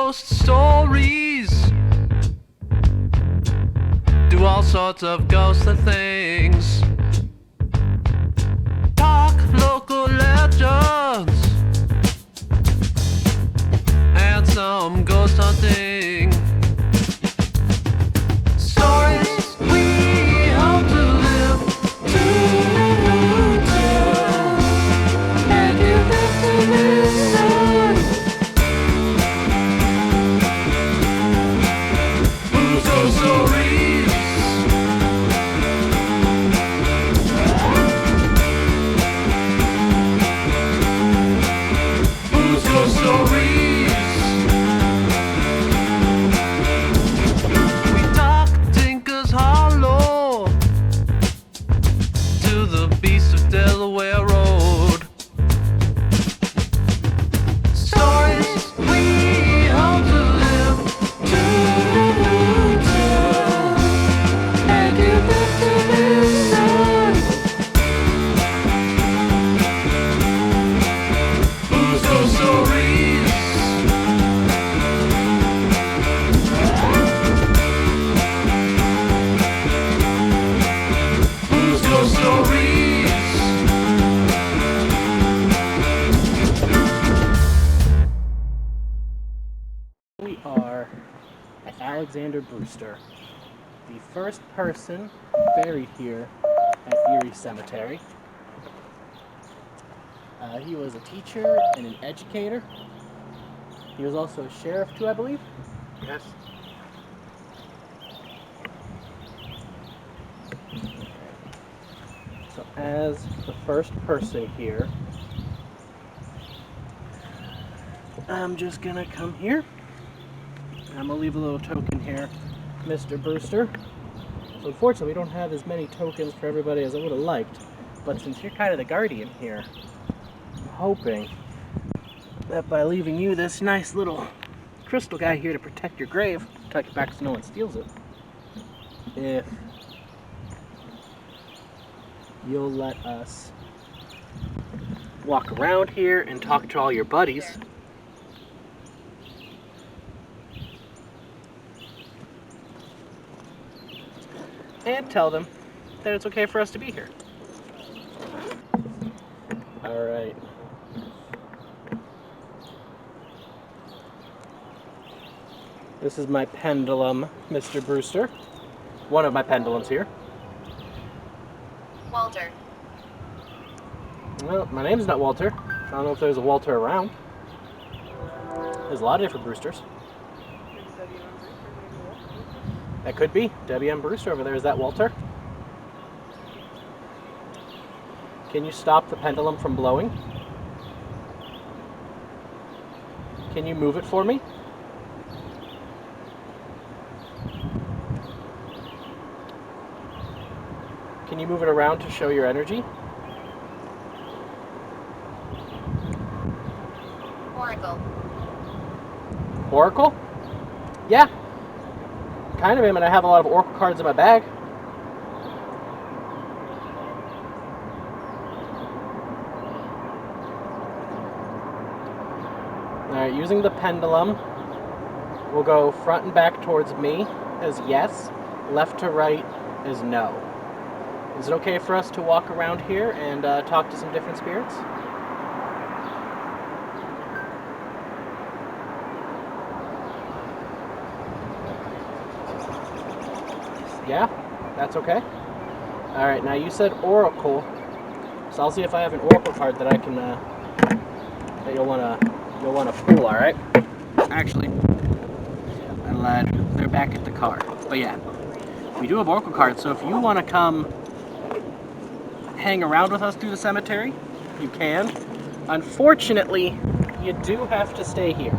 Ghost Stories. Do all sorts of ghostly things. Talk local legends and some ghost hunting. Stories we hope to live to tell, and you have to listen. Huz Ghost Stories. Huz Ghost Stories. We talk Tinker's Hollow to the beast of Delaware Road. Stories we hope to live to tell, and you have to listen. Huz Ghost Stories. Huz Ghost Stories. We are at Alexander Brewster, the first person buried here at Erie Cemetery. He was a teacher and an educator. He was also a sheriff too, I believe. Yes. So as the first person here, I'm just gonna come here. I'm gonna leave a little token here, Mr. Brewster. So unfortunately, we don't have as many tokens for everybody as I would have liked. But since you're kind of the guardian here, I'm hoping that by leaving you this nice little crystal guy here to protect your grave, protect it back so no one steals it, if you'll let us walk around here and talk to all your buddies. And tell them that it's okay for us to be here. Alright. This is my pendulum, Mr. Brewster. One of my pendulums here. Walter. Well, my name's not Walter. I don't know if there's a Walter around. There's a lot of different Brewsters. That could be. W.M. Brewster over there. Is that Walter? Can you stop the pendulum from blowing? Can you move it for me? Can you move it around to show your energy? Oracle. Oracle? Yeah. Kind of am, and I have a lot of Oracle cards in my bag. Alright, using the pendulum, we'll go front and back towards me as yes, left to right as no. Is it okay for us to walk around here and talk to some different spirits? Yeah, that's okay. All right, now you said Oracle, so I'll see if I have an Oracle card that I can that you'll wanna pull. All right. Actually, I lied. They're back at the car. But yeah, we do have Oracle cards. So if you want to come hang around with us through the cemetery, you can. Unfortunately, you do have to stay here.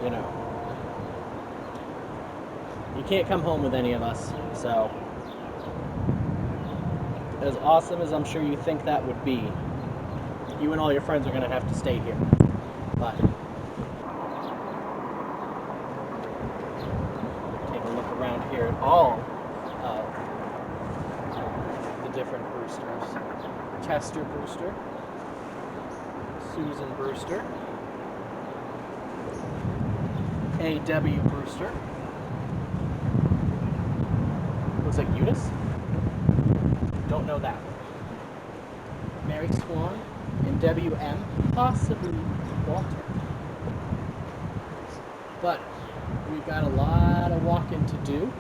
You know. You can't come home with any of us, so as awesome as I'm sure you think that would be, you and all your friends are going to have to stay here. But take a look around here at all of the different Brewsters. Chester Brewster, Susan Brewster, A.W. Brewster. Looks like Eunice. Don't know that one. Mary Swan and W.M. Possibly Walter. But we've got a lot of walking to do.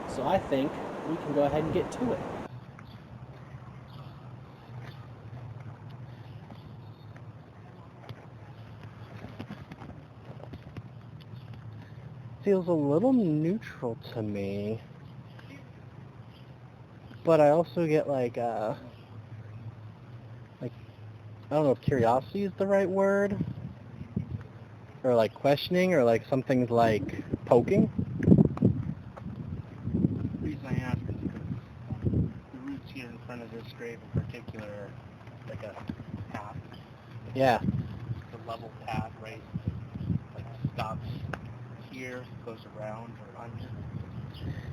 So I think we can go ahead and get to it. Feels a little neutral to me. But I also get like I don't know if curiosity is the right word. Or like questioning, or like something's like poking. The reason I ask is because the roots here in front of this grave in particular are like a path. Yeah. It's a level path, right? Like stops here, goes around or under.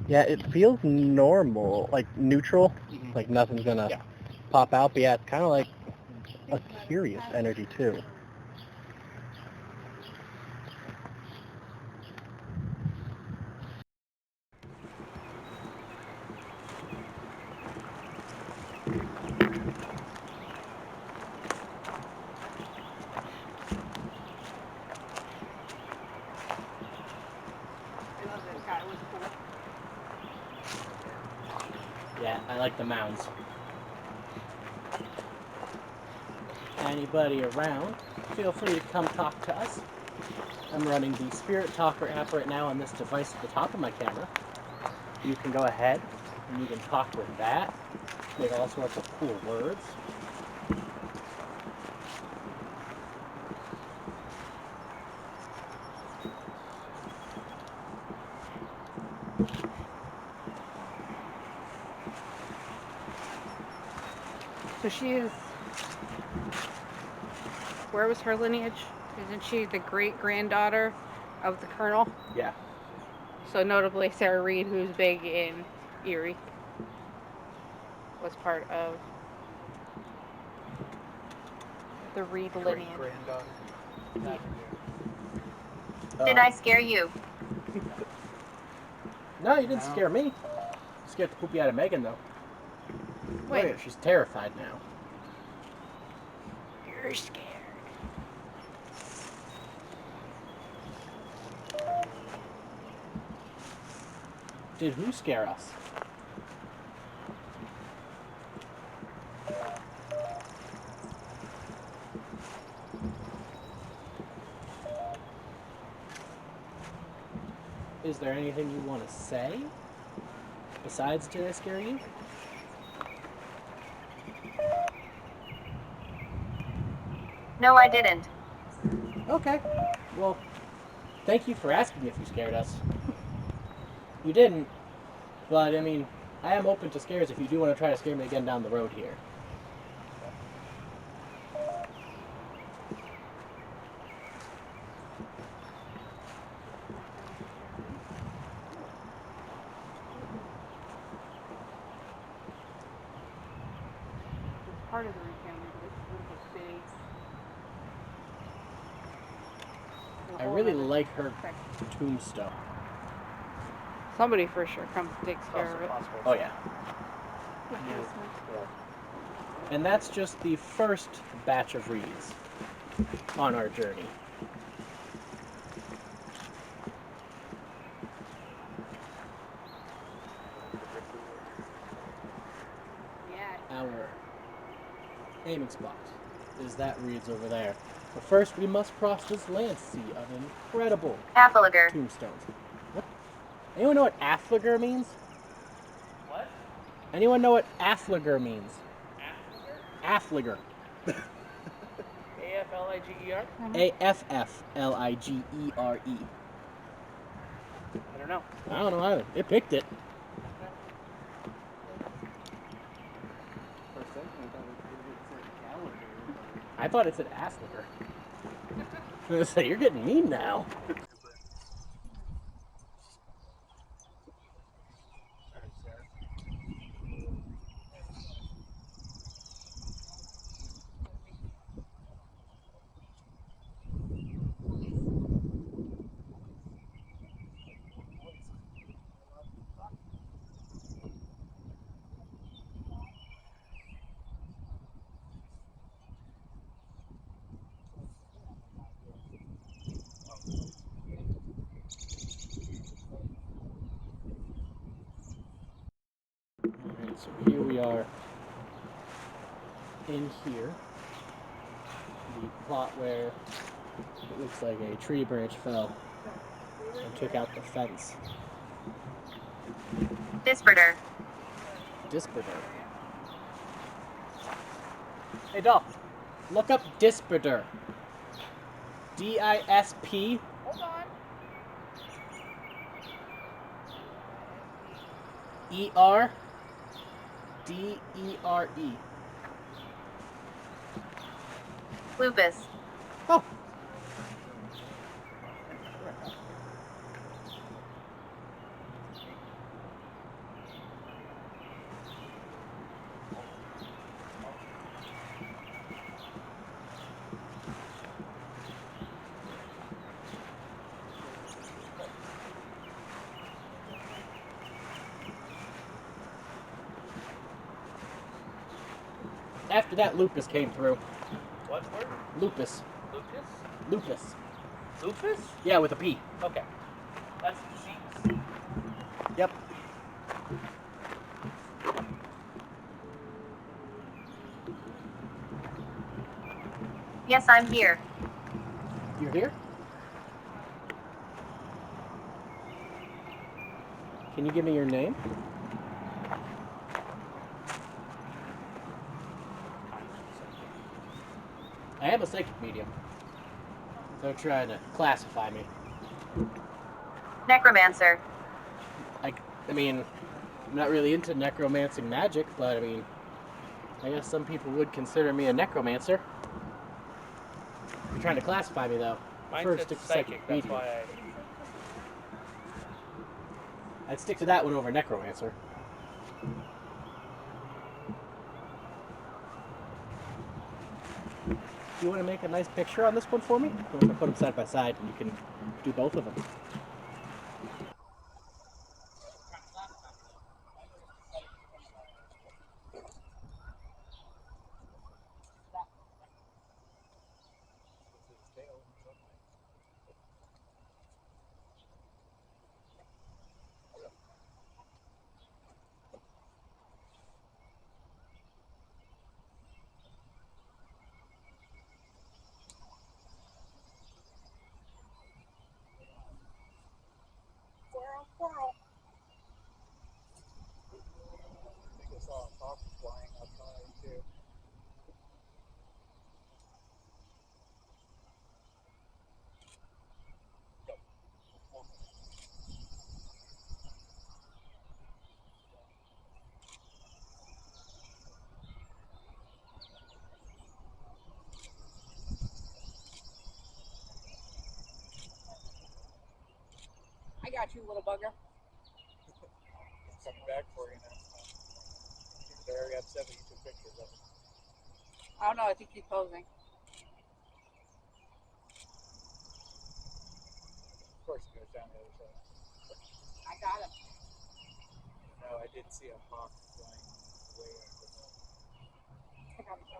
Yeah, it feels normal, like neutral, like nothing's gonna pop out, but yeah, it's kind of like a curious energy too. Yeah, I like the mounds. Anybody around, feel free to come talk to us. I'm running the Spirit Talker app right now on this device at the top of my camera. You can go ahead and you can talk with that. Make all sorts of cool words. So she is. Where was her lineage? Isn't she the great granddaughter of the colonel? Yeah. So notably, Sarah Reed, who's big in Erie, was part of the Reed lineage. Granddaughter. Did I scare you? No, you didn't scare me. You scared the poopy out of Megan, though. Wait. Look at her, she's terrified now. You're scared. Did who scare us? Is there anything you want to say? Besides, did I scare you? No, I didn't. Okay. Well, thank you for asking if you scared us. You didn't, but I mean, I am open to scares if you do want to try to scare me again down the road here. Part of the Reed family, but it's big. I really like her tombstone. Somebody for sure comes and takes care of it. Oh yeah. And that's just the first batch of reeds on our journey. Yeah. Our aiming spot is that reeds over there. But first we must cross this land sea of incredible Affiliger. tombstones. What? Anyone know what affliger means? What? Anyone know what affliger means? Affliger. A-F-L-I-G-E-R? A-F-F-L-I-G-E-R-E. I don't know. I don't know either. It picked it. For a second, I thought it said Gallagher. I thought it said affliger. I was gonna say, you're getting mean now. So here we are in here. The plot where it looks like a tree branch fell and took out the fence. Disperder. Disperder. Hey, Doc, look up Disperder. D-I-S-P. Hold on. E-R-D-E-R-E. Lupus. Oh. After that, lupus came through. What word? Lupus. Lucas? Lupus. Lupus? Yeah, with a P. Okay. That's disease. Yep. Yes, I'm here. You're here? Can you give me your name? I am a psychic medium. They're trying to classify me. Necromancer. I mean, I'm not really into necromancing magic, but I mean, I guess some people would consider me a necromancer. You're trying to classify me, though. Mine First, said stick to psychic, that's medium. why I'd stick to that one over necromancer. Do you want to make a nice picture on this one for me? I'm going to put them side by side, and you can do both of them. I got you, little bugger. Coming back for you now. They already got 72 pictures of it. I don't know. I think he's posing. Of course it goes down the other side. I got him. No, I did see a hawk flying way over the I got him. Down.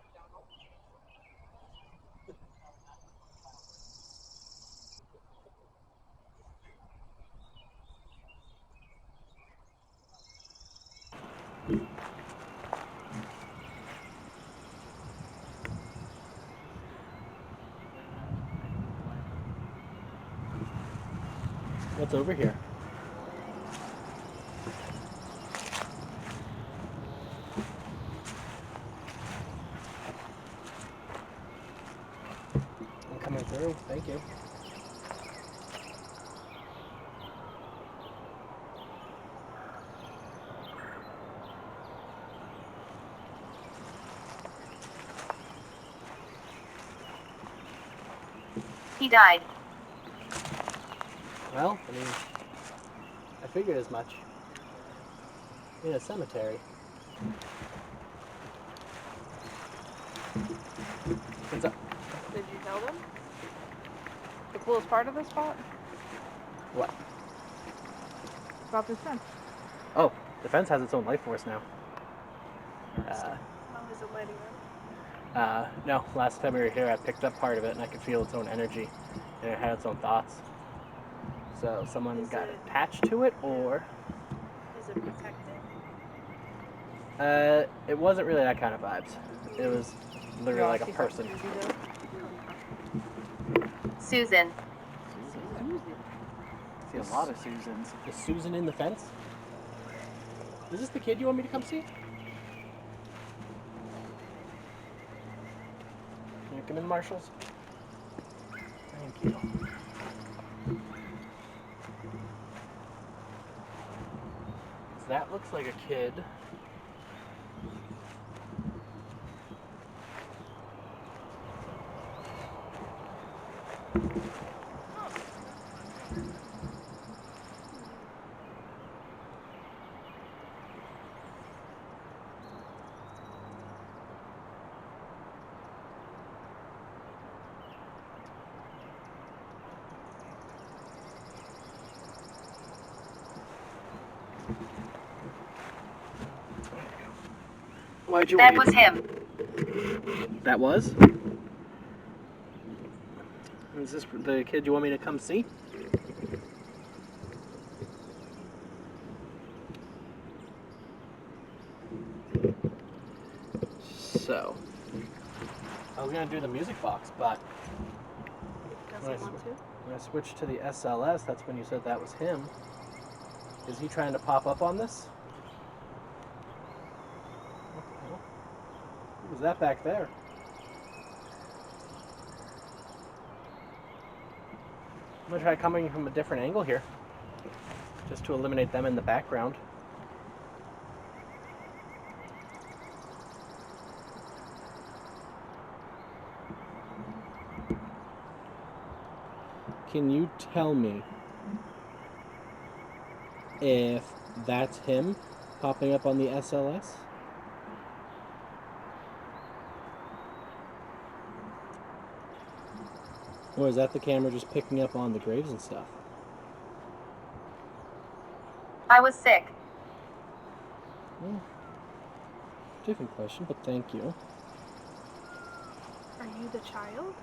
What's over here? I'm coming through. Thank you. He died. Well, I mean, I figured as much. In a cemetery. What's up? Did you tell them? The coolest part of this spot? What? About this fence. Oh, the fence has its own life force now. How is it letting them? No, last time we were here, I picked up part of it and I could feel its own energy. And it had its own thoughts. So someone got attached to it, or Is it protected? It wasn't really that kind of vibes. It was literally like a person. Susan. See a lot of Susans. Is Susan in the fence? Is this the kid you want me to come see? Can you come in, Marshals? Thank you. So that looks like a kid. Why'd you That wait? was him. That was? Is this the kid you want me to come see? So, I was gonna do the music box, but when I switched to the SLS, that's when you said that was him. Is he trying to pop up on this? What was that back there? I'm gonna try coming from a different angle here, just to eliminate them in the background. Can you tell me if that's him popping up on the SLS? Or is that the camera just picking up on the graves and stuff? I was sick. Well, different question, but thank you. Are you the child?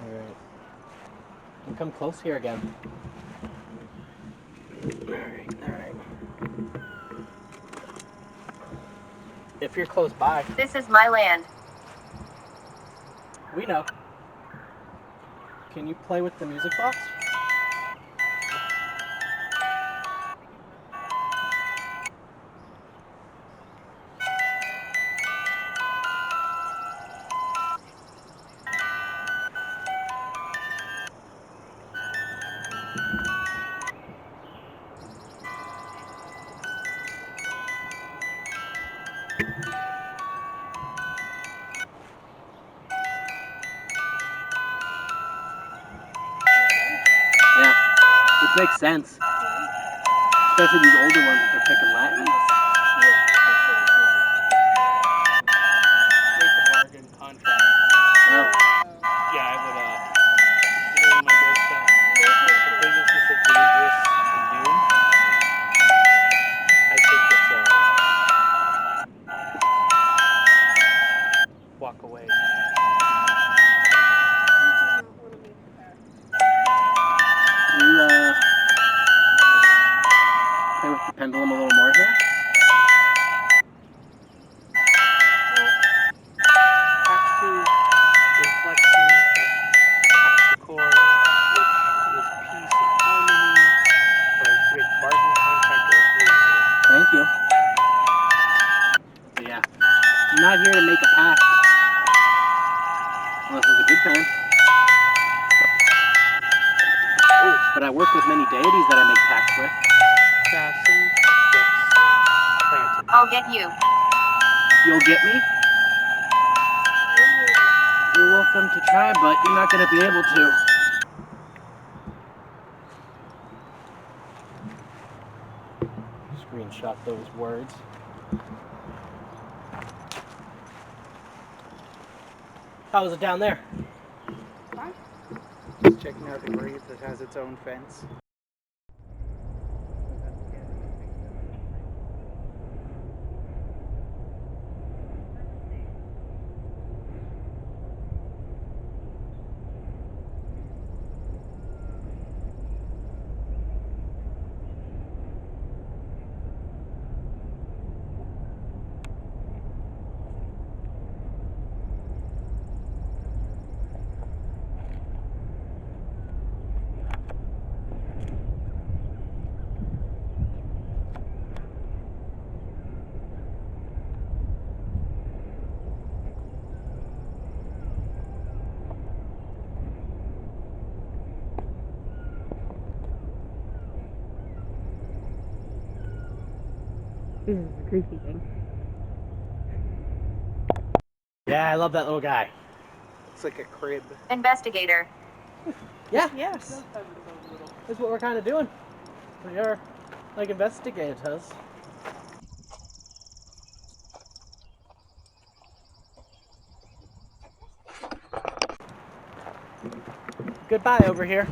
Alright. You come close here again. Alright. If you're close by, This is my land. we know. Can you play with the music box? Yeah, which makes sense. Especially these older ones that they're picking Latin. Make the bargain contract. Oh, Yeah, I would, considering my goals that the business is so dangerous and new, I think it's walk away. can you play with the pendulum a little more here? Active inflection, hexacore, which is peace and harmony, or create bargain contract or agreement. Thank you. But yeah, I'm not here to make a pact. Unless it's a good kind. Oh, but I work with many deities that I make pacts with. Fasten, fix, planted. I'll get you. You'll get me? You're welcome to try, but you're not going to be able to. Screenshot those words. How is it down there? Just checking out the grave that has its own fence. This is a creepy thing. Yeah, I love that little guy. It's like a crib. Investigator. Yeah, Yes. that's what we're kind of doing. We are like investigators. Goodbye over here.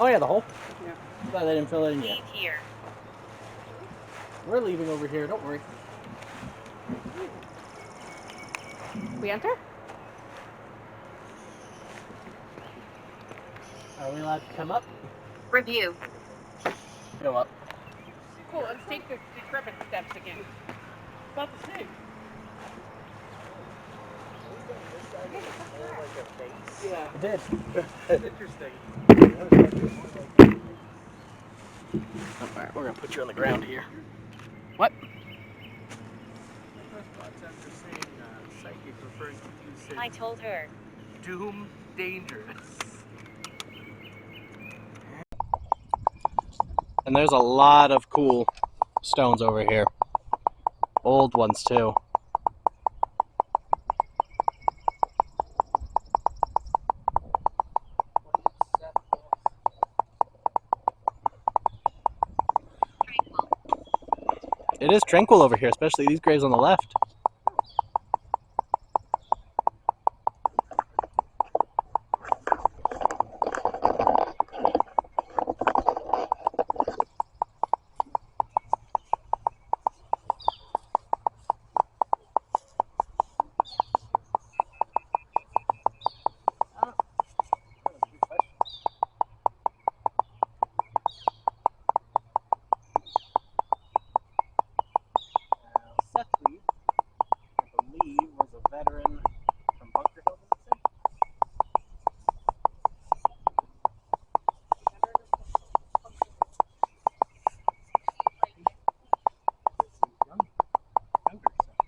Oh yeah, the hole? Yeah. Glad they didn't fill it in yet. Leave here. We're leaving over here, don't worry. We enter? Are we allowed to come up? Review. Go up. Cool, let's take the decrepit steps again. About the same. Yeah. It did. Interesting. Alright, we're gonna put you on the ground here. What? First thoughts after saying psychic referring to you said I told her. doom dangerous. And there's a lot of cool stones over here. Old ones too. It is tranquil over here, especially these graves on the left. Seth Reed, I believe, was a veteran from Bunker Hill, does it say? Younger Seth.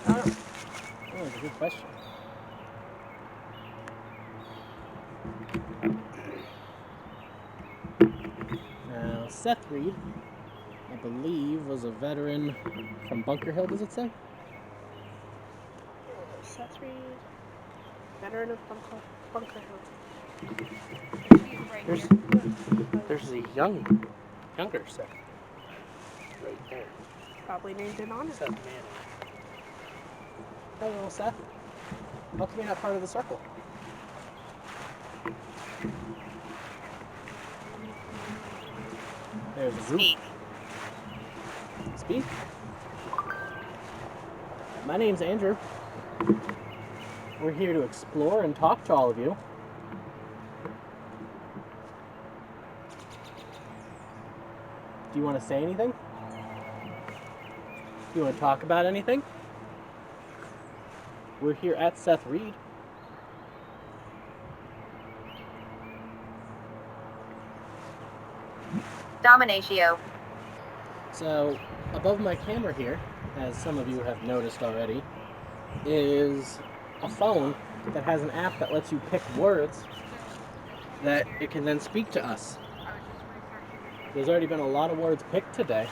Oh, that's a good question. Now, Seth Reed, I believe, was a veteran from Bunker Hill, does it say? Seth Reed, veteran of Bunker Hill. There's a younger Seth. Right there. Probably named in honor. Seth Manning. Hey, little Seth. How come you're not part of the circle? There's a group. Speak. Speak. My name's Andrew. We're here to explore and talk to all of you. Do you want to say anything? Do you want to talk about anything? We're here at Seth Reed. Dominatio. So, above my camera here, as some of you have noticed already, is a phone that has an app that lets you pick words that it can then speak to us. There's already been a lot of words picked today.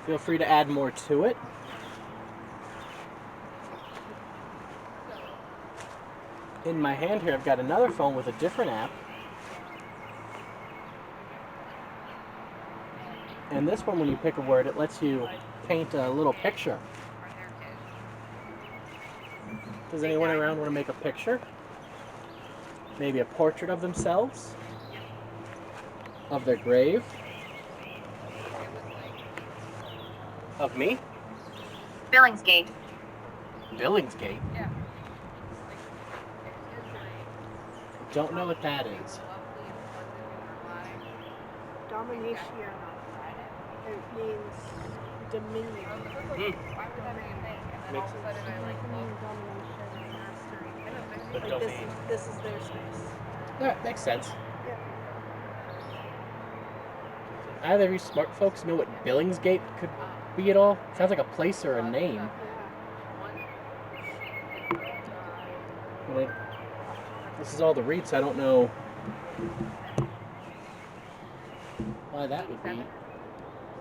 Feel free to add more to it. In my hand here, I've got another phone with a different app. And this one, when you pick a word, it lets you paint a little picture. Does anyone around want to make a picture? Maybe a portrait of themselves? Of their grave? Of me? Billingsgate. Billingsgate? Don't know what that is. Domination. It means dominion. Why would that be a thing? And then Makes all of a sudden I like look. Domination, mastery. I know, but The Like domain. this is their space. That makes sense. Yeah. Either of you smart folks know what Billingsgate could be at all? Sounds like a place or a name. But this is all the REITs. I don't know why that would be. 78,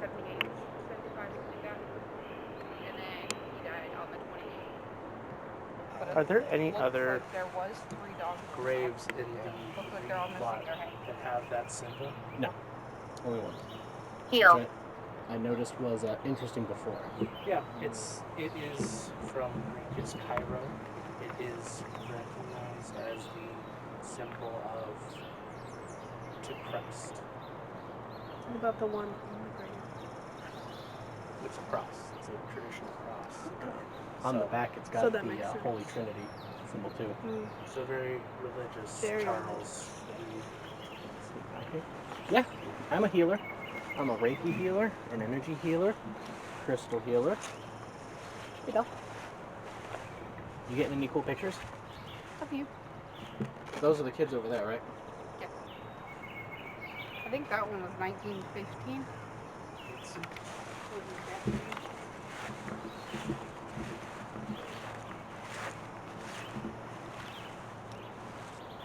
75, something like that. And then he died on the 28th. But it Are there any looks other like there was 3 dogs graves in Looks like the they're all missing lot their head. that have that symbol? No, only one. Heel. Which I noticed was interesting before. Yeah, it is from Greek. It's Cairo. It is recognized as the symbol of to Christ. What about the one in the grave? It's a cross. It's a traditional cross. On the So- back, it's got so the that makes sense. Holy Trinity symbol too. Mm. So very religious. Very Charles. Yeah, I'm a healer. I'm a Reiki healer, an energy healer, crystal healer. You know. You getting any cool pictures? Of you. Those are the kids over there, right? Yeah. I think that one was 1915.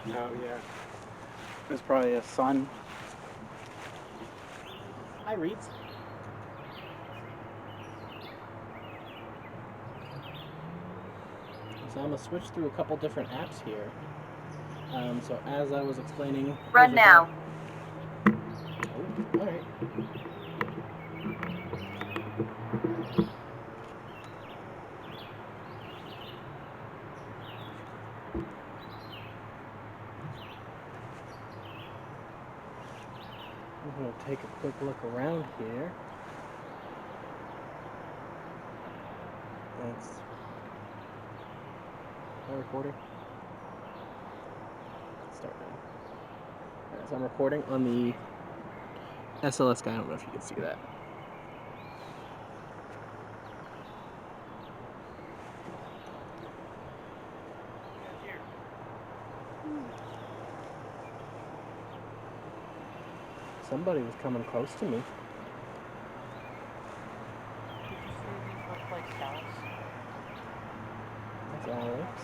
Oh yeah. There's probably a son. Hi, Reeds. So I'm gonna switch through a couple different apps here. So as I was explaining, Run over now. there- Oh, all right. I'm gonna take a quick look around here. That's am I recording? Start now. Alright, so I'm recording on the SLS guy. I don't know if you can see that. Somebody was coming close to me. That's Alex.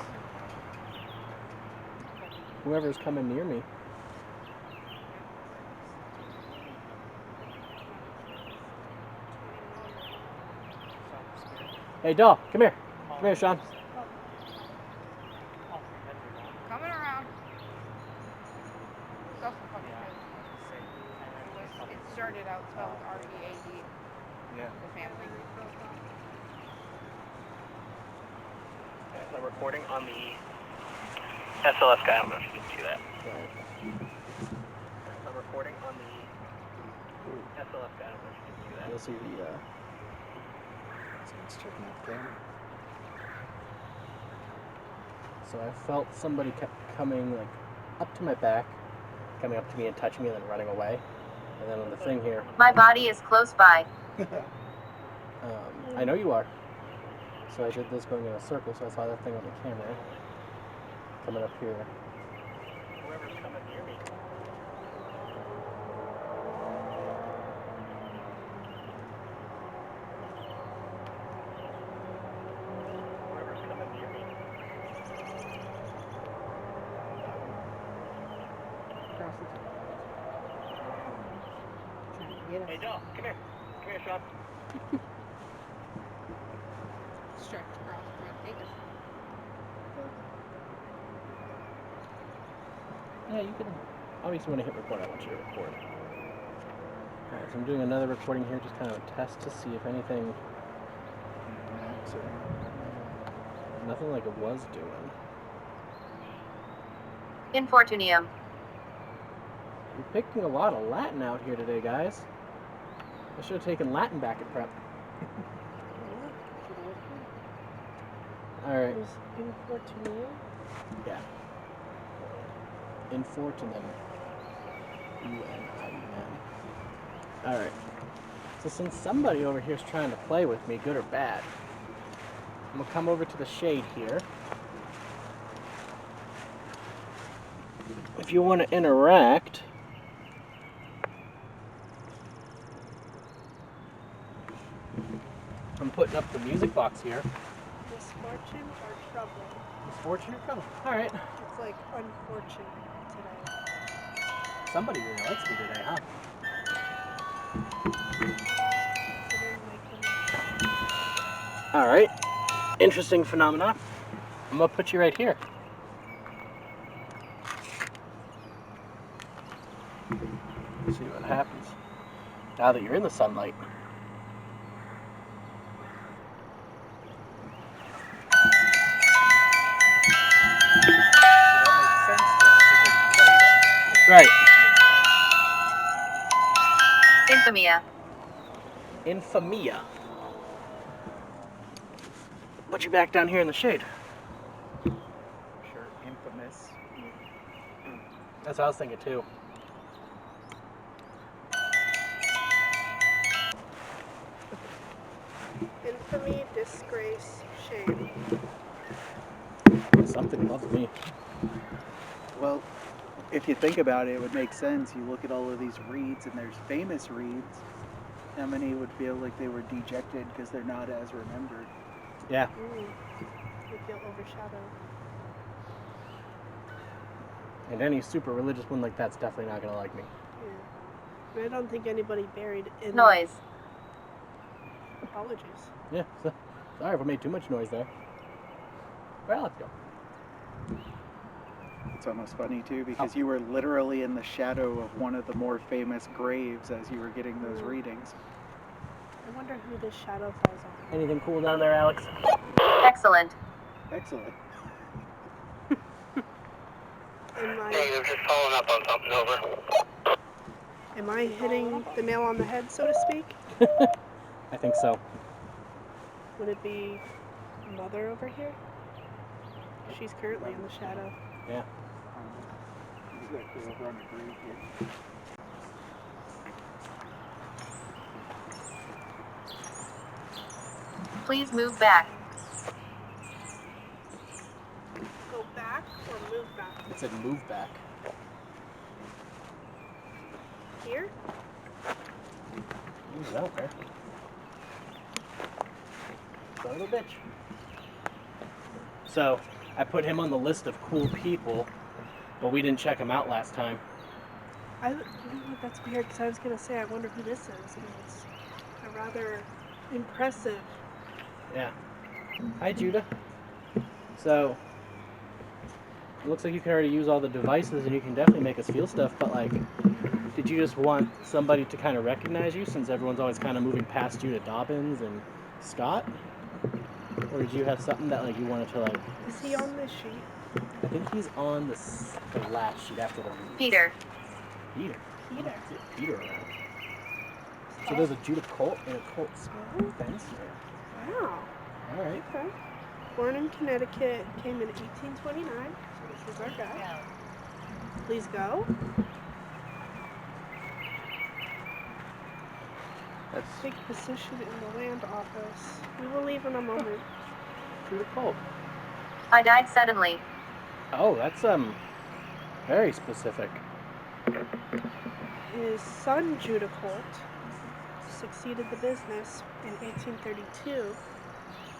Whoever's coming near me. Hey, doll, come here. Come here, Sean. Coming around. That's the fucking It started out spelled R-E-A-D. Yeah. The family. I'm recording on the SLS guy. I don't know if you can see that. Right. I'm recording on the SLS guy. I don't know if you can see that. You'll see the Someone's checking out the camera. so I felt somebody kept coming like up to my back, coming up to me and touching me and then running away. And then on the thing here, My body is close by. I know you are. So I did this going in a circle, so I saw that thing on the camera coming up here. Whoever's coming near me. Whoever's coming near me. Hey, doll, come here. Come here, Sean. Stretch across the take us. Yeah, you can. Obviously, when I hit record, I want you to record. Alright, so I'm doing another recording here, just kind of a test to see if anything. Nothing like it was doing. Infortunium. You're picking a lot of Latin out here today, guys. I should have taken Latin back at prep. Alright. Infortunium? Yeah. Infortunum. U-N-I-U-M. Alright. So So since somebody over here is trying to play with me, good or bad, I'm gonna come over to the shade here. If you want to interact, I'm putting up the music box here. Misfortune or trouble? Misfortune or trouble? All right. It's like unfortunate today. Somebody really likes me today, huh? Considering my connection. All right. Interesting phenomena. I'm gonna put you right here. See what happens now that you're in the sunlight. Right. Infamia. Infamia. Put you back down here in the shade. Sure, infamous. That's what I was thinking too. Infamy, disgrace, shame. Something loves me. Well, if you think about it, it would make sense. You look at all of these reeds, and there's famous reeds. How many would feel like they were dejected because they're not as remembered? Yeah. They feel overshadowed. And any super religious one like that's definitely not gonna like me. Yeah. And I don't think anybody buried in Noise. apologies. Yeah. So, sorry if I made too much noise there. Well, let's go. It's almost funny too because you were literally in the shadow of one of the more famous graves as you were getting those readings. I wonder who this shadow falls on. Anything cool down there, Alex? Excellent. Excellent. Negative, just following up on something, over. Am I hitting the nail on the head, so to speak? I think so. Would it be Mother over here? She's currently in the shadow. Yeah. Exactly over on the grave here. Please move back. Go back or move back? It said move back. Here? Ooh, that okay. Son of a bitch. So, I put him on the list of cool people, but we didn't check him out last time. You know what, that's weird, because I was going to say, I wonder who this is. I mean, it's a rather impressive. Yeah. Hi, Judah. So, it looks like you can already use all the devices and you can definitely make us feel stuff, but like, did you just want somebody to kind of recognize you since everyone's always kind of moving past you to Dobbins and Scott? Or did you have something that like you wanted to like... Is he on this sheet? I think he's on the last sheet after the reads. Peter. Peter. Peter. Let's get Peter around. So there's a Judah Colt and a Colt Spencer. Wow. All right. Okay. Born in Connecticut, came in 1829. So this is our guy. Please go. That's Take position in the land office. We will leave in a moment. Judah Colt. I died suddenly. Oh, that's very specific. His son, Judah Colt, succeeded the business in 1832,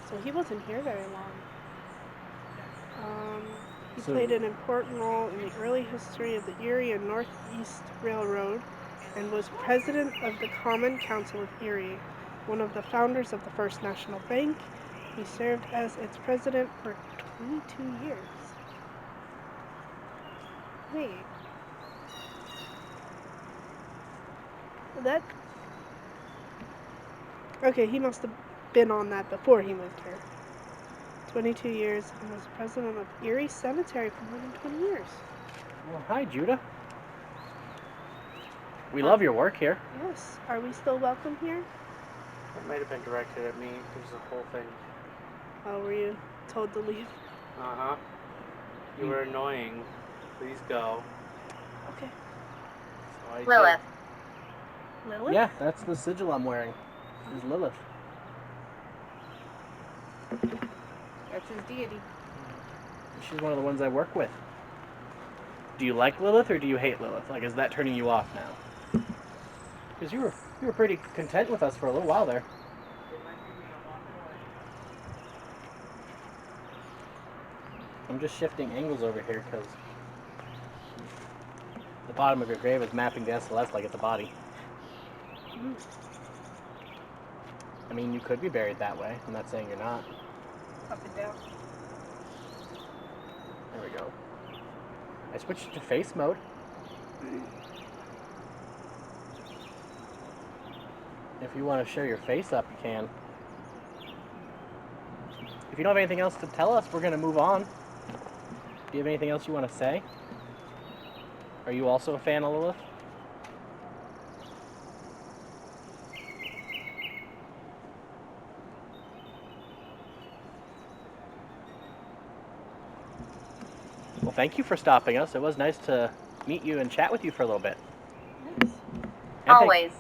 so he wasn't here very long. He played an important role in the early history of the Erie and Northeast Railroad and was president of the Common Council of Erie, one of the founders of the First National Bank. He served as its president for 22 years. Wait. That... Okay, he must have been on that before he moved here. 22 years and was president of Erie Cemetery for more than 20 years. Well, hi, Judah. We love your work here. Yes. Are we still welcome here? It might have been directed at me. There's the whole thing. Oh, were you told to leave? Uh-huh. You were annoying. Please go. Okay. So I Lilith. Lilith? Yeah, that's the sigil I'm wearing. Is Lilith. That's his deity. She's one of the ones I work with. Do you like Lilith or do you hate Lilith? Like, is that turning you off now? Because you were pretty content with us for a little while there. I'm just shifting angles over here because the bottom of your grave is mapping to SLS like it's a body. I mean, you could be buried that way. I'm not saying you're not. Up and down. There we go. I switched to face mode. If you want to show your face up, you can. If you don't have anything else to tell us, we're going to move on. Do you have anything else you want to say? Are you also a fan of Lilith? Well, thank you for stopping us. It was nice to meet you and chat with you for a little bit. Nice. And Always.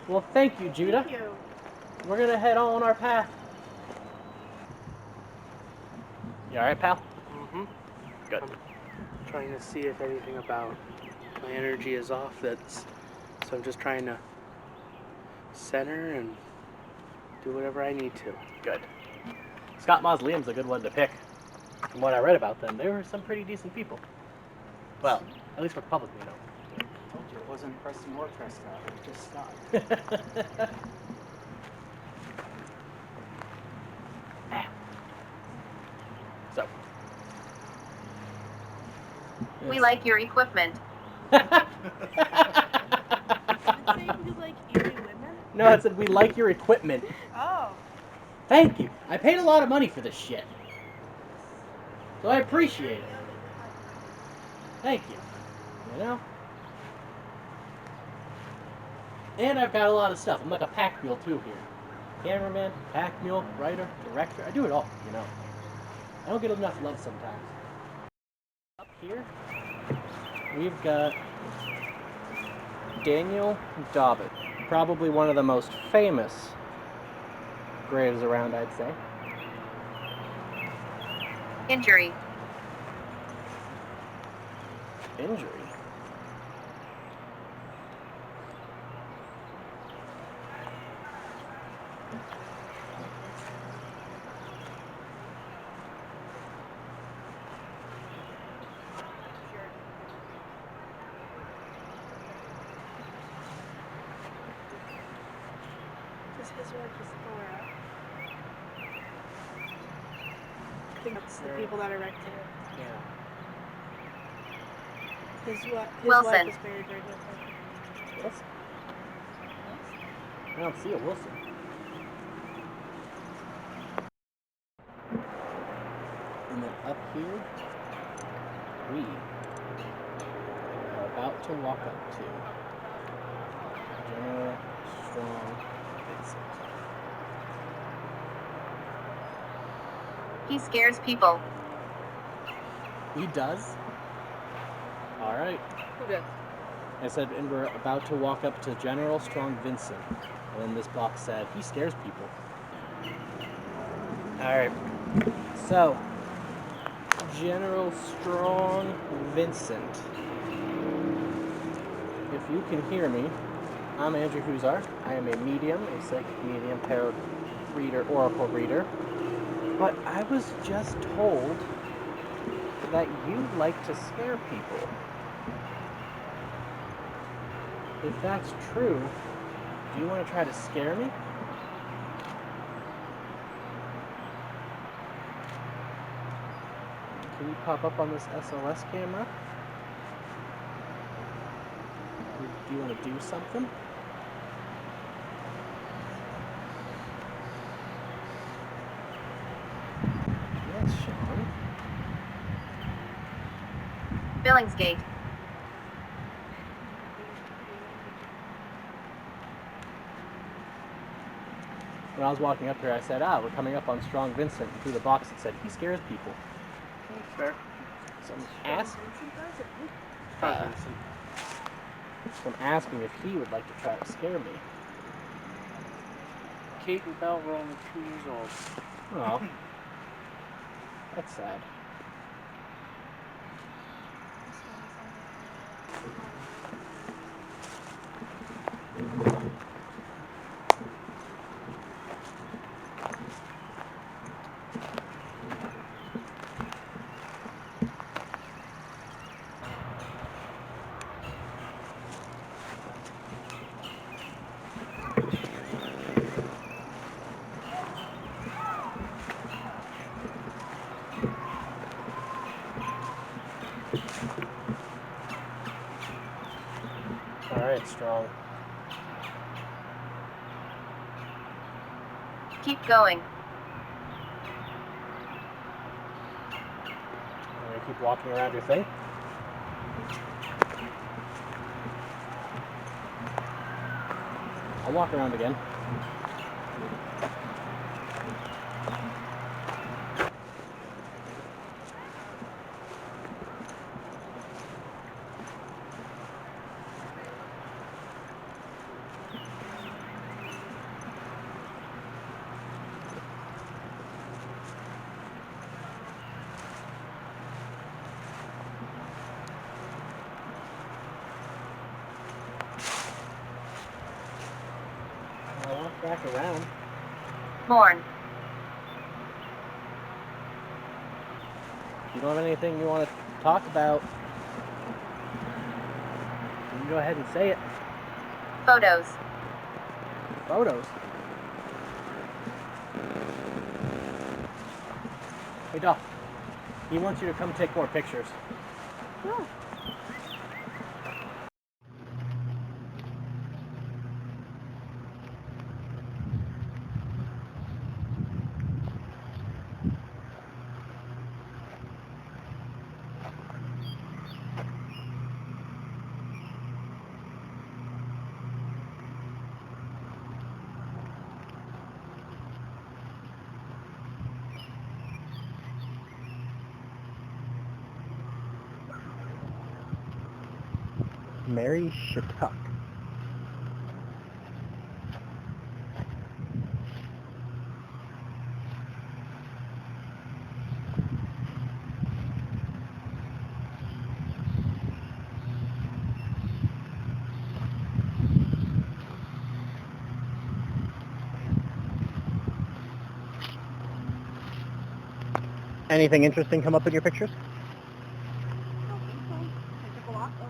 Well, thank you, Judah. Thank you. We're going to head on our path. You alright, pal? Mm-hmm. Good. I'm trying to see if anything about my energy is off. So I'm just trying to center and do whatever I need to. Good. Scott Mausoleum's a good one to pick. From what I read about them, they were some pretty decent people. Well, at least what the public may know. I told you it wasn't Preston or Prescott, it was just Scott. So. We like your equipment. Did it say you like Erie women? No, it said we like your equipment. Oh. Thank you. I paid a lot of money for this shit. So I appreciate it. Thank you. You know? And I've got a lot of stuff. I'm like a pack mule too here. Cameraman, pack mule, writer, director. I do it all, you know. I don't get enough love sometimes. Up here, we've got Daniel Dobbit. Probably one of the most famous graves around, I'd say. Injury. Injury. Does his work just Laura? I think that's the people that erected it. Yeah. His Wilson. wife is buried right with him. Wilson? I don't see a Wilson. And then up here, we are about to walk up to General Strong Vincent. He scares people. He does? Alright. Who does? I said, and we're about to walk up to General Strong Vincent. And then this box said, he scares people. Alright. So, General Strong Vincent. If you can hear me, I'm Andrew Huzar. I am a medium, a psychic medium, tarot reader, oracle reader. But I was just told that you like to scare people. If that's true, do you want to try to scare me? Can you pop up on this SLS camera? Do you want to do something? Yes, Sean. Billingsgate. When I was walking up here, I said, we're coming up on Strong Vincent. And through the box it said, he scares people. That's fair. Some ass. Vincent does it. Strong Vincent. So I'm asking if he would like to try to scare me. Kate and Belle were only 2 years old. Oh, that's sad. All right, Strong. Keep going. I'm gonna keep walking around your thing. I'll walk around again. I'll walk back around. Mourn. If you don't have anything you want to talk about, you can go ahead and say it. Photos. Photos. Hey, Doc. He wants you to come take more pictures. Oh. Mary Shattuck. Anything interesting come up in your pictures? I don't think so. I took a lot though.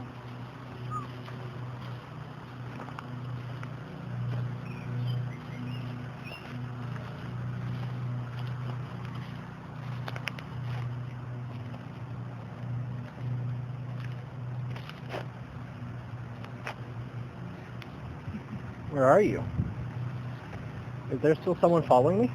Where are you? Is there still someone following me?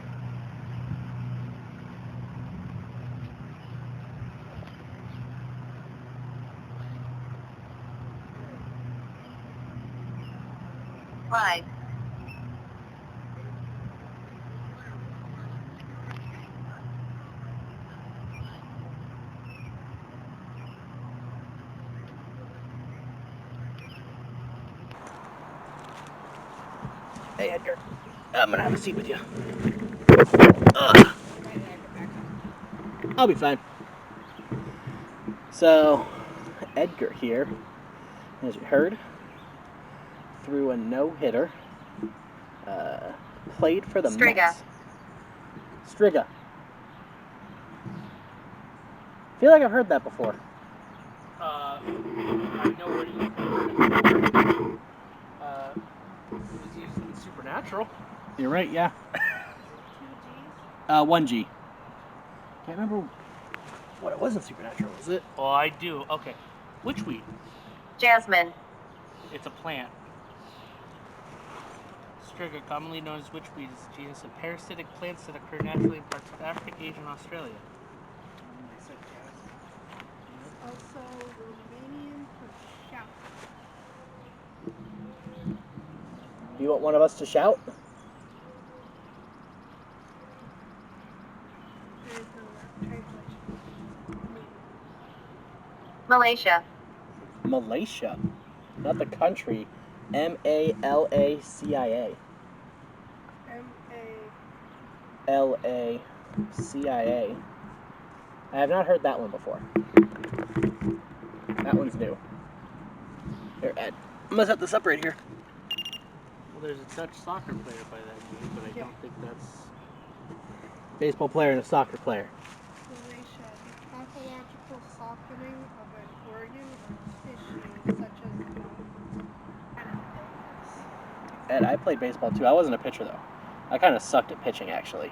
Right. Hey, Edgar. I'm gonna have a seat with you. I'll be fine. So, Edgar here, as you heard, threw a no-hitter. Played for the Striga. Mets. Striga. Feel like I've heard that before. I know where you heard it. It was used in Supernatural. You're right, yeah. 2 Gs. 1G. Can't remember what it was in Supernatural, was it? Oh, I do. Okay. Witchweed. Jasmine. It's a plant. Striga, commonly known as witchweed, is a genus of parasitic plants that occur naturally in parts of Africa, Asia, and Australia. Also Romanian for shout. You want one of us to shout? There is no translation. Malaysia. Malaysia. Not the country. M-A-L-A-C-I-A. M-A... L-A-C-I-A. I have not heard that one before. That one's new. Here, Ed. I'm gonna set this up right here. Well, there's a Dutch soccer player by that name, but I don't think that's... Baseball player and a soccer player. Croatia, the pathological softening of an organ or tissue such as the illness. Ed, I played baseball too. I wasn't a pitcher though. I kind of sucked at pitching actually.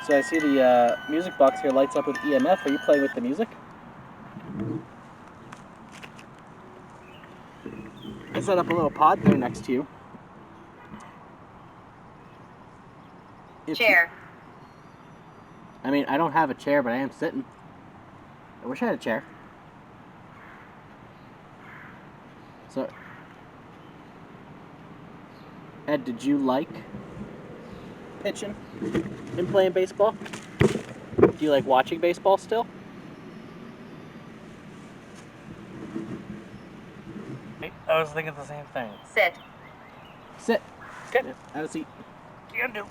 So I see the music box here lights up with EMF. Are you playing with the music? I set up a little pod there next to you. Chair. I mean, I don't have a chair, but I am sitting. I wish I had a chair. So, Ed, did you like pitching and playing baseball? Do you like watching baseball still? I was thinking the same thing. Sit. Sit. Okay. Yeah, have a seat. Can do.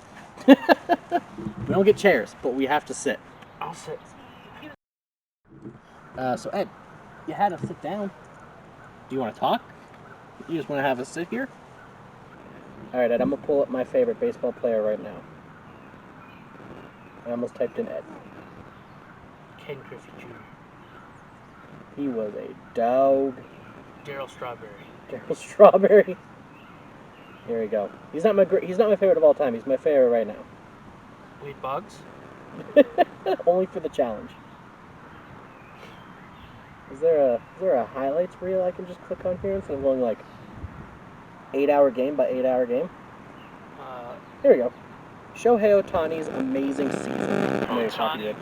We don't get chairs, but we have to sit. I'll sit. So Ed, you had to sit down. Do you want to talk? You just want to have a sit here? All right, Ed, I'm gonna pull up my favorite baseball player right now. I almost typed in Ed. Ken Griffey Jr. He was a dog. Daryl Strawberry. Daryl Strawberry. Here we go. He's not my favorite of all time. He's my favorite right now. Wade Boggs? Only for the challenge. Is there a highlights reel I can just click on here instead of going like 8-hour game by 8-hour game? Here we go. Shohei Ohtani's amazing season. I'm gonna copy it.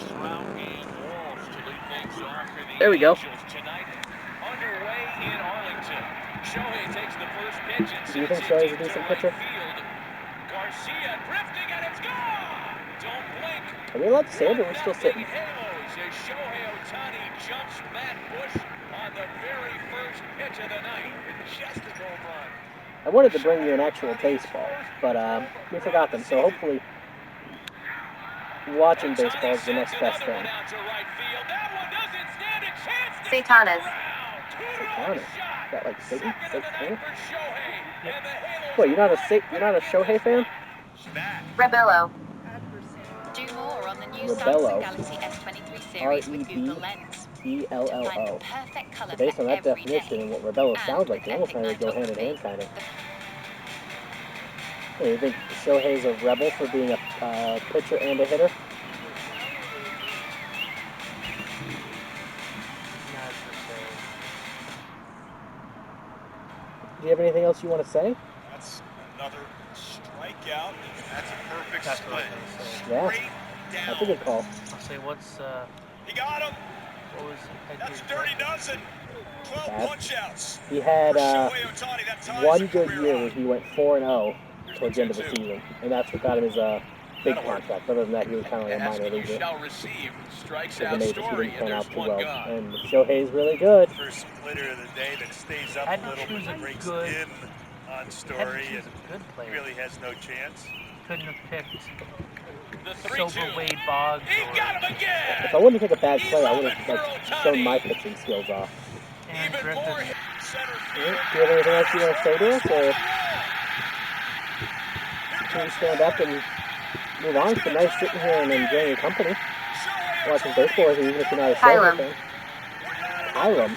There we go. Shohei takes the first pitch and Do you think Shohei's a decent pitcher? Garcia drifting and it's gone. Don't blink. Are we allowed to say it or are we still sitting? Halos as Shohei Ohtani jumps Matt Bush on the very first pitch of the night. Just a home run. I wanted to bring you an actual baseball, but we forgot them. So hopefully, watching baseball is the next best thing. Satanas. Satana. Is that like Satan? Satana? What? You're not a Shohei fan? Rebello. Do more on the new Rebello. Samsung Galaxy S23 series with Google Lens. To find R-E-B-E-L-L-O. the perfect color So based on for that every definition day. and what Rebello And sounds like, with they almost kind of epic go hand in hand, photography. kind of. Hey, you think Shohei's a rebel for being a pitcher and a hitter? Do you have anything else you want to say? That's another strikeout. That's a perfect That's what I split. was gonna say. Yeah. Straight down. That's a good call. I'll say, what's, He got him. what was That's dirty dozen. 12 That- punch-outs. He had For Shohei Ohtani, that ties one a good career year high. where he went 4-0 towards the end of the 2-2. season, and that's what got him his big That'll work. contract. Other than that, he was kind of like a minor Asking you leaguer. shall receive. Strikes With the out majors, he Story, didn't and pan out there's too one well. gone. And Shohei's really good. First splitter of the day that stays up I a didn't little choose bit, a breaks good- in on Story, He's and a good player. really has no chance. Couldn't have picked The Silver 3-2. Wade Boggs He or got him again. If I wouldn't take a bad play, I would 11 have for like Ohtani. shown my pitching skills off. Aaron Even more Griffin. hit center Do field. you have anything else you want to say to us, or can we stand up and move on? It's been nice sitting here and enjoying your company, watching baseball with you, even if you're not a Shohei Hylam. fan. Hylam.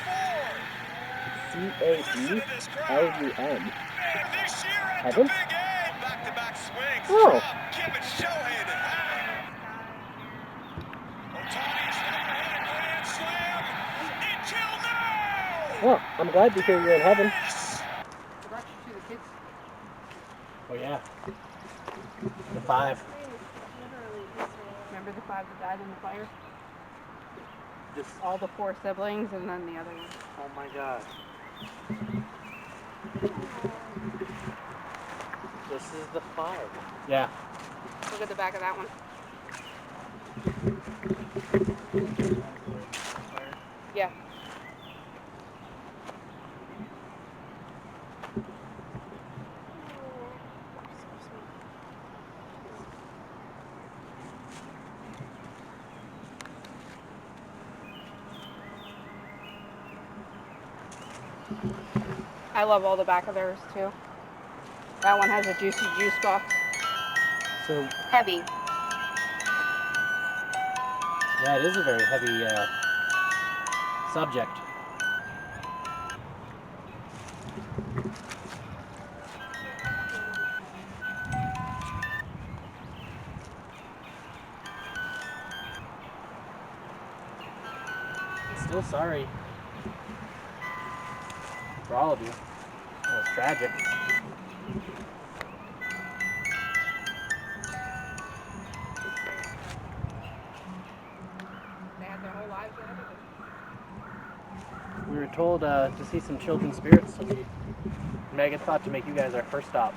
C-A-E-L-U-M. Heaven? Back-to-back swings. Oh. Drop, giving Shohei the hat. Ohtani's left-handed grand slam. Until now. Well, I'm glad to hear you're in heaven. Oh yeah. The 5. Remember the 5 that died in the fire? All the 4 siblings and then the other one. Oh my god. is the 5. Yeah. Look at the back of that one. Yeah. I love all the back of theirs too. That one has a juicy juice box. So, Heavy. yeah, it is a very heavy subject. Still sorry for all of you. That was tragic. They had their whole lives ahead of them. We were told to see some children's spirits, so Megan thought to make you guys our first stop.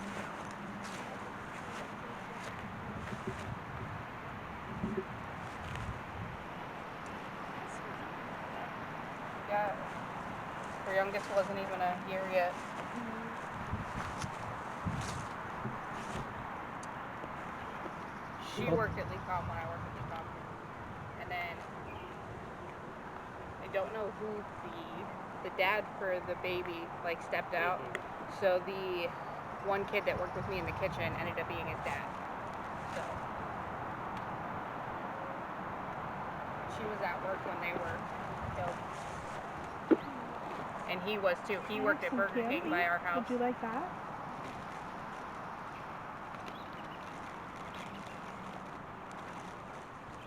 Yeah. Her youngest wasn't even a year yet. She worked at Lecom when I worked at Lecom. And then I don't know who the dad for the baby stepped out. So the one kid that worked with me in the kitchen ended up being his dad. So she was at work when they were killed. And he was too. He worked at Burger King by our house. Would you like that?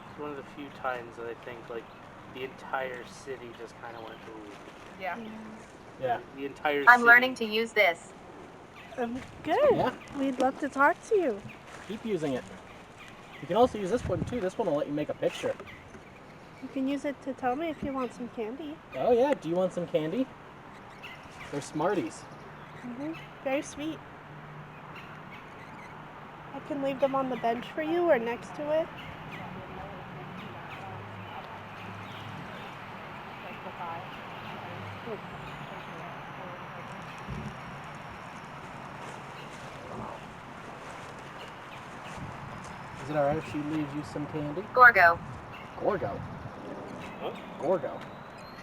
It's one of the few times that I think the entire city just kind of went ooh. Yeah. Yeah. The entire I'm city. learning to use this. Good. Yeah. We'd love to talk to you. Keep using it. You can also use this one too. This one will let you make a picture. You can use it to tell me if you want some candy. Oh yeah, do you want some candy? They're Smarties. Very sweet. I can leave them on the bench for you or next to it. Is it alright if she leaves you some candy? Gorgo. Gorgo. What? Gorgo.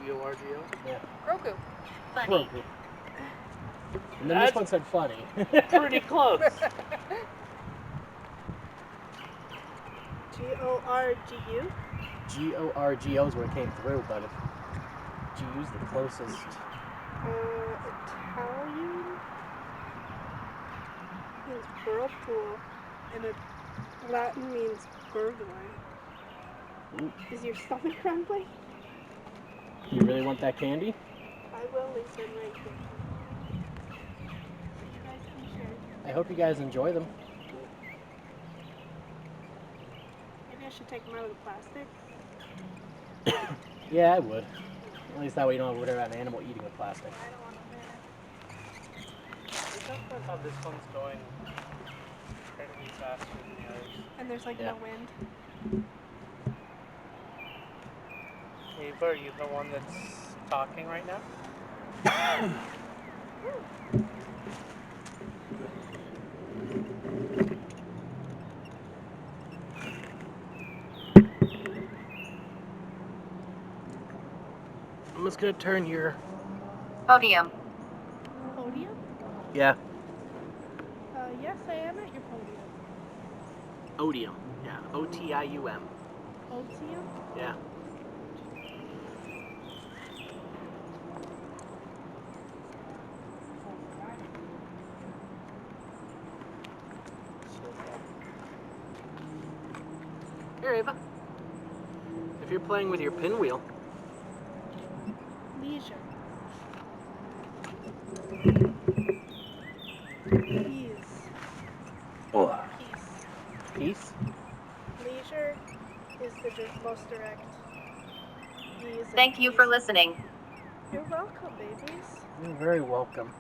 G-O-R-G-O? Yeah. Grogu. Funny. Grogu. And then this one said funny. Pretty close. G-O-R-G-U? G-O-R-G-O is where it came through, but G-U's the closest. Italian means whirlpool, and Latin means gurgling. Ooh. Is your stomach rumbling? You really want that candy? I will leave them right here. You guys can share. I hope you guys enjoy them. Maybe I should take them out of the plastic. Yeah, I would. At least that way you don't have to worry about an animal eating the plastic. I don't want them there. It depends how this one's going incredibly faster than the others. And there's no wind. Ava, are you the one that's talking right now? I'm just gonna turn your... Podium. Podium? Yeah. Yes, I am at your podium. Odium. Yeah. O-T-I-U-M. Otium? Yeah. Here, Ava. If you're playing with your pinwheel. Leisure. Peace. Oh. Peace. Peace? Leisure is the most direct. Thank you for listening. You're welcome, babies. You're very welcome.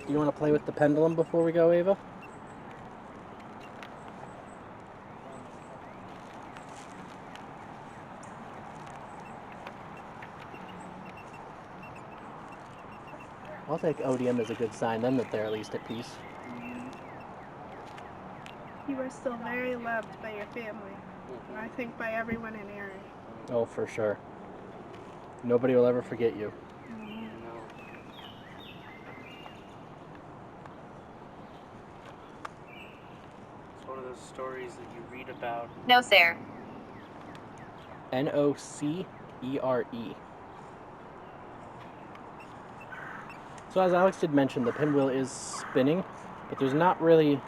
Do you want to play with the pendulum before we go, Ava? I'll take odium as a good sign then that they're at least at peace. You were still very loved by your family, and I think by everyone in Erie. Oh, for sure. Nobody will ever forget you. No. It's one of those stories that you read about. No, sir. Nocere. So as Alex did mention, the pinwheel is spinning, but there's not really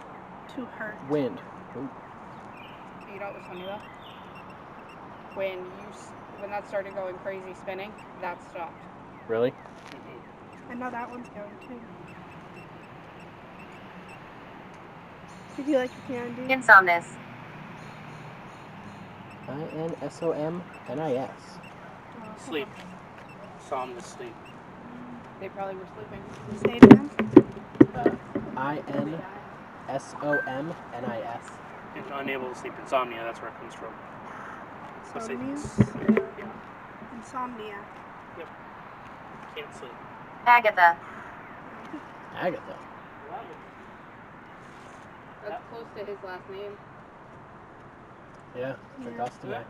To hurt. wind. Ooh. You know what was funny though? When that started going crazy spinning, that stopped. Really? I know that one's going too. Did you like your candy? Insomnis. INSOMNIS. Sleep. Somnus sleep. They probably were sleeping. Say it again. INSOMNIS. And unable to sleep. Insomnia, that's where it comes from. So say Insomnia. yeah. Insomnia. Yep. Can't sleep. Agatha. Agatha. That's close to his last name. Yeah, for Gostiak.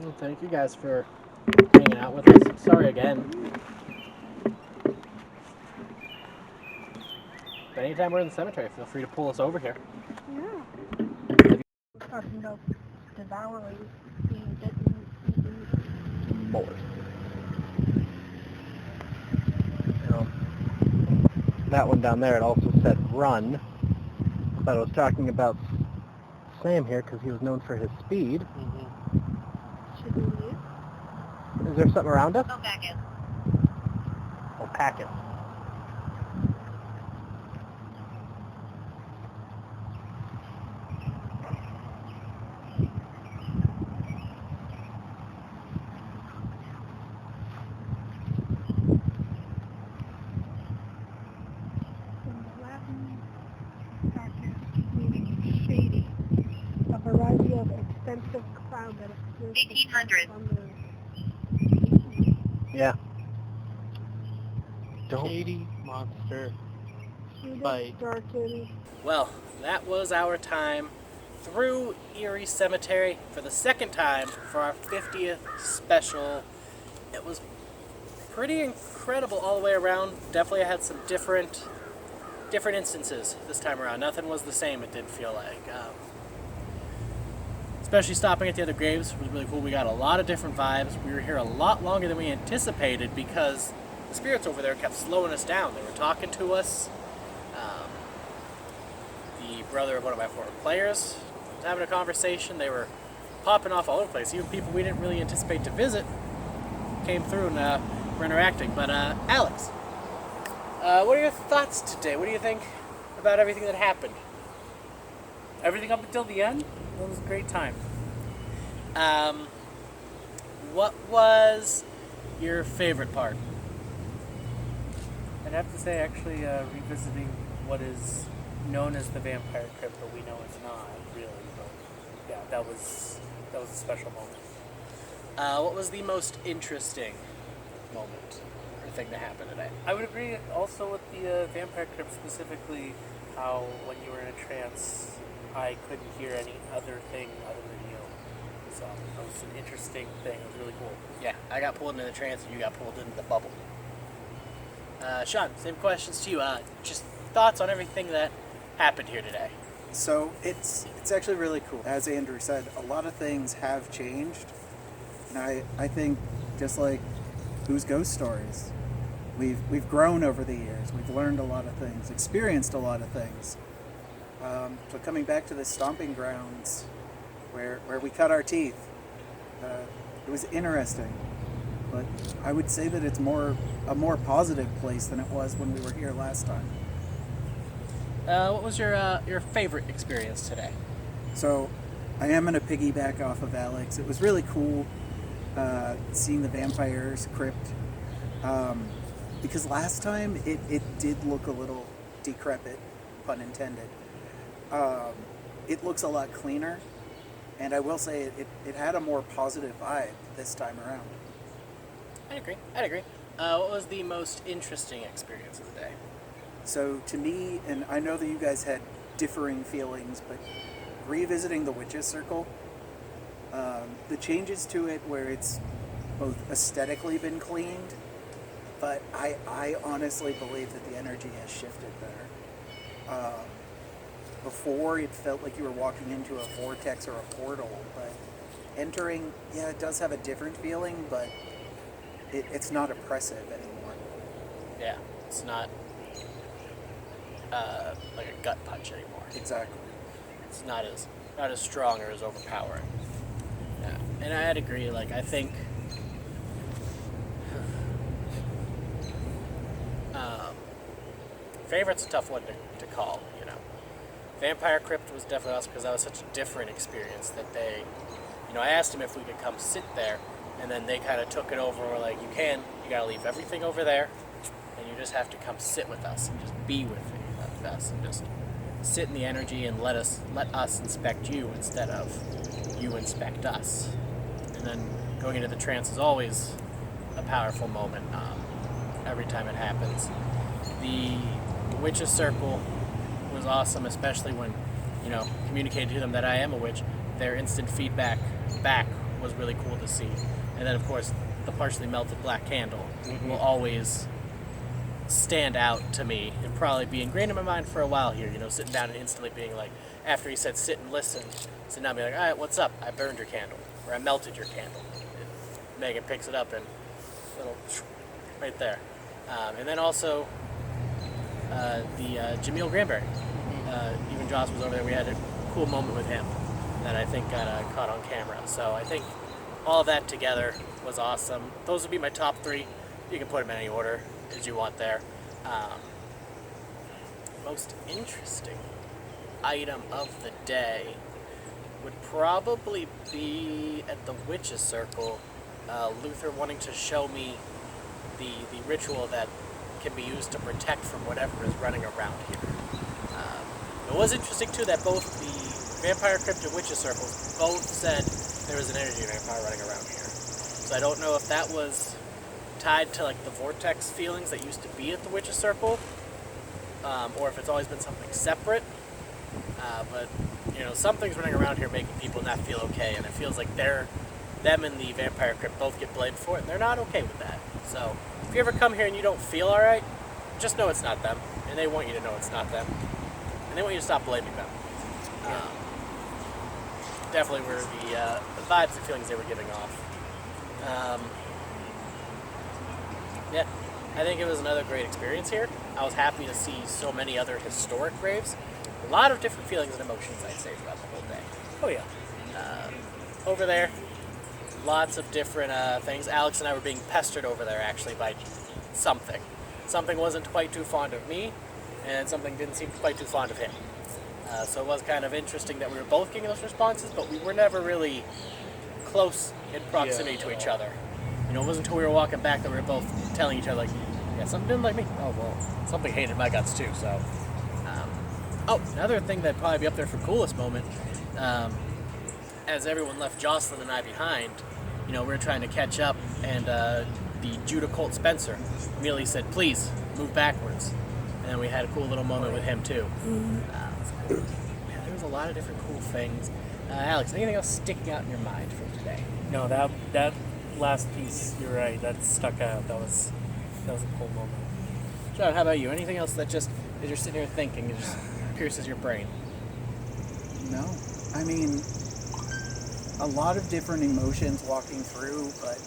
Well, thank you guys for hanging out with us. Sorry again. But anytime we're in the cemetery, feel free to pull us over here. Yeah. Talking about devouring More. That one down there, it also said run. But I was talking about Sam here because he was known for his speed. Should we leave? Is there something around us? Go back in. Oh, packet. From the Latin packet, meaning shady. A variety of extensive cloud that appears 1800. on the Yeah. Shady monster. Bite. Darkened. Well, that was our time through Erie Cemetery for the second time for our 50th special. It was pretty incredible all the way around. Definitely had some different instances this time around. Nothing was the same, it did feel like. Especially stopping at the other graves was really cool. We got a lot of different vibes. We were here a lot longer than we anticipated because the spirits over there kept slowing us down. They were talking to us. The brother of one of my former players was having a conversation. They were popping off all over the place. Even people we didn't really anticipate to visit came through and were interacting. But Alex, what are your thoughts today? What do you think about everything that happened? Everything up until the end? It was a great time. What was your favorite part? I'd have to say, actually, revisiting what is known as the Vampire Crypt, but we know it's not really. But yeah, that was a special moment. What was the most interesting moment or thing that happened today? I would agree also with the Vampire Crypt, specifically how when you were in a trance, I couldn't hear any other thing other than you. So that was an interesting thing. It was really cool. Yeah, I got pulled into the trance and you got pulled into the bubble. Sean, same questions to you. Just thoughts on everything that happened here today. So it's actually really cool. As Andrew said, a lot of things have changed. And I think just like Huz Ghost Stories, we've grown over the years. We've learned a lot of things, experienced a lot of things. So coming back to the stomping grounds where we cut our teeth, it was interesting. But I would say that it's a more positive place than it was when we were here last time. What was your favorite experience today? So I am going to piggyback off of Alex. It was really cool seeing the vampires crypt, because last time it did look a little decrepit, pun intended. It looks a lot cleaner. And I will say it had a more positive vibe this time around. I'd agree. What was the most interesting experience of the day? So to me, and I know that you guys had differing feelings, but revisiting the Witches Circle, the changes to it where it's both aesthetically been cleaned, but I honestly believe that the energy has shifted there. Before, it felt like you were walking into a vortex or a portal, but entering, yeah, it does have a different feeling, but it's not oppressive anymore. Yeah, it's not like a gut punch anymore. Exactly. It's not as strong or as overpowering. Yeah, and I'd agree. Like, I think favorite's a tough one to call. You know, Vampire Crypt was definitely awesome because that was such a different experience that they, you know, I asked them if we could come sit there, and then they kind of took it over. We're like, you gotta leave everything over there, and you just have to come sit with us and just be with us and just sit in the energy and let us inspect you instead of you inspect us. And then going into the trance is always a powerful moment every time it happens. The Witch's Circle was awesome, especially when, you know, communicated to them that I am a witch. Their instant feedback back was really cool to see. And then, of course, the partially melted black candle will always stand out to me and probably be ingrained in my mind for a while here, you know, sitting down and instantly being like, after he said sit and listen, sitting down and be like, all right, what's up? I burned your candle, or I melted your candle. Megan picks it up and little right there. And then also the Jameel Granberry. Even Joss was over there. We had a cool moment with him that I think got caught on camera. So I think all of that together was awesome. Those would be my top three. You can put them in any order as you want there. Most interesting item of the day would probably be at the Witches Circle, Luther wanting to show me the ritual that can be used to protect from whatever is running around here. It was interesting too that both the Vampire Crypt and Witches Circles both said there was an energy vampire running around here. So I don't know if that was tied to like the vortex feelings that used to be at the Witches Circle, or if it's always been something separate. But you know, something's running around here making people not feel okay, and it feels like them and the Vampire Crypt both get blamed for it, and they're not okay with that. So if you ever come here and you don't feel alright, just know it's not them, and they want you to know it's not them, and they want you to stop blaming them. Definitely were the vibes and feelings they were giving off. Yeah, I think it was another great experience here. I was happy to see so many other historic graves. A lot of different feelings and emotions, I'd say, throughout the whole day. Oh yeah. Over there, lots of different things. Alex and I were being pestered over there, actually, by something. Something wasn't quite too fond of me, and something didn't seem quite too fond of him. So it was kind of interesting that we were both getting those responses, but we were never really close in proximity to each other. You know, it wasn't until we were walking back that we were both telling each other, like, yeah, something didn't like me. Oh, well, something hated my guts, too, so. Another thing that'd probably be up there for coolest moment, as everyone left Jocelyn and I behind, you know, we were trying to catch up, and the Judah Colt Spencer immediately said, please, move backwards. And then we had a cool little moment with him, too. Yeah, there was a lot of different cool things. Alex, anything else sticking out in your mind from today? No, that last piece, you're right, that stuck out. That was a cool moment. John, how about you? Anything else that just, as you're sitting here thinking, it just pierces your brain? No. I mean, a lot of different emotions walking through, but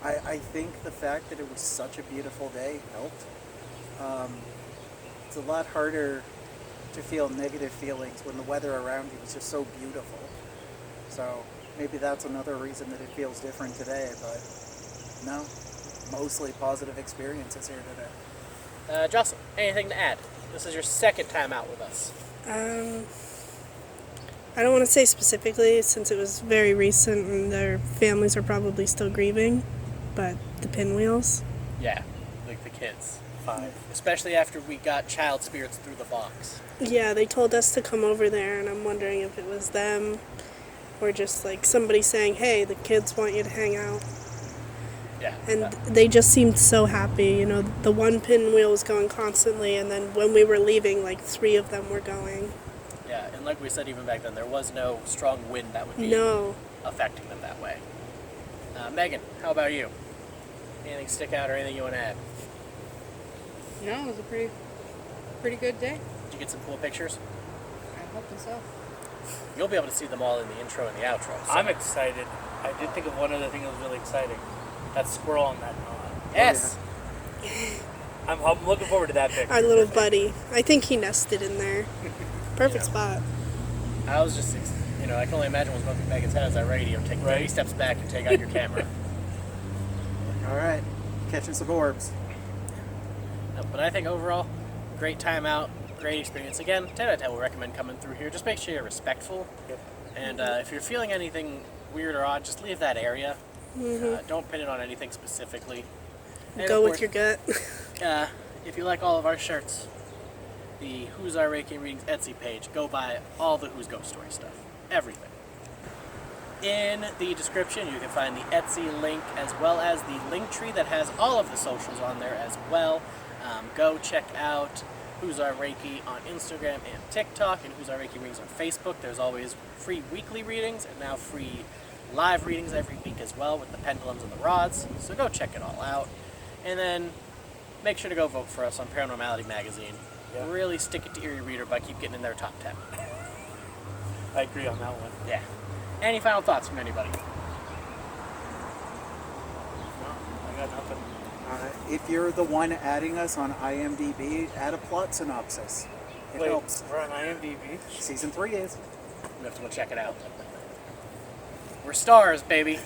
I think the fact that it was such a beautiful day helped. It's a lot harder to feel negative feelings when the weather around you is just so beautiful. So maybe that's another reason that it feels different today, but no, mostly positive experiences here today. Jocelyn, anything to add? This is your second time out with us. I don't want to say specifically since it was very recent and their families are probably still grieving, but the pinwheels. Yeah, like the kids. 5. Especially after we got child spirits through the box. Yeah, they told us to come over there, and I'm wondering if it was them or just like somebody saying, hey, the kids want you to hang out. Yeah. And they just seemed so happy. You know, the one pinwheel was going constantly, and then when we were leaving, like 3 of them were going. Yeah, and like we said even back then, there was no strong wind that would be affecting them that way. Megan, how about you? Anything stick out or anything you want to add? No, it was a pretty good day. Did you get some cool pictures? I hope so. You'll be able to see them all in the intro and the outro. So. I'm excited. I did think of one other thing that was really exciting. That squirrel on that knot. Yes! I'm looking forward to that picture. Our little buddy. I think he nested in there. Perfect spot. I was just, I can only imagine what's going through Megan's head as I radio. Take 30 steps back and take out your camera. All right, catching some orbs. But I think overall, great time out, great experience. Again, 10 out of 10 will recommend coming through here. Just make sure you're respectful. Yep. And if you're feeling anything weird or odd, just leave that area. Don't pin it on anything specifically. And Go of with your gut. If you like all of our shirts, the Who's Our Reiki Readings Etsy page, go buy all the Huz Ghost Story stuff. Everything. In the description, you can find the Etsy link as well as the link tree that has all of the socials on there as well. Go check out Who's Our Reiki on Instagram and TikTok, and Who's Our Reiki Readings on Facebook. There's always free weekly readings and now free live readings every week as well with the pendulums and the rods. So go check it all out. And then make sure to go vote for us on Paranormality Magazine. Yeah. Really stick it to Erie Reader by keep getting in their top 10. I agree on that one. Yeah. Any final thoughts from anybody? No, I got nothing. If you're the one adding us on IMDb, add a plot synopsis. It Wait, helps. we're on IMDb? Season 3 is. We have to go check it out. We're stars, baby.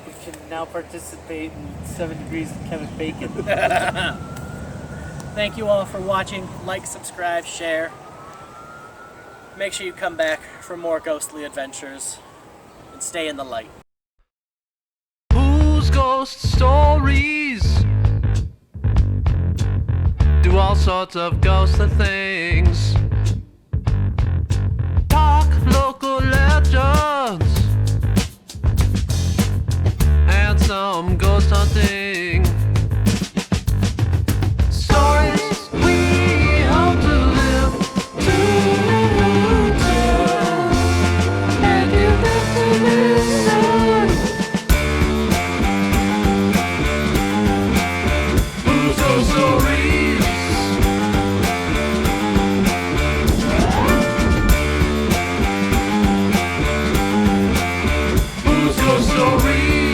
We can now participate in 7 Degrees of Kevin Bacon. Thank you all for watching. Like, subscribe, share. Make sure you come back for more ghostly adventures. And stay in the light. Huz Ghost Stories? Do all sorts of ghostly things. Talk local legends. And some ghost hunting. Stories we hope to live to tell. And you have to listen. Huz Ghost Stories? Huz Ghost Stories?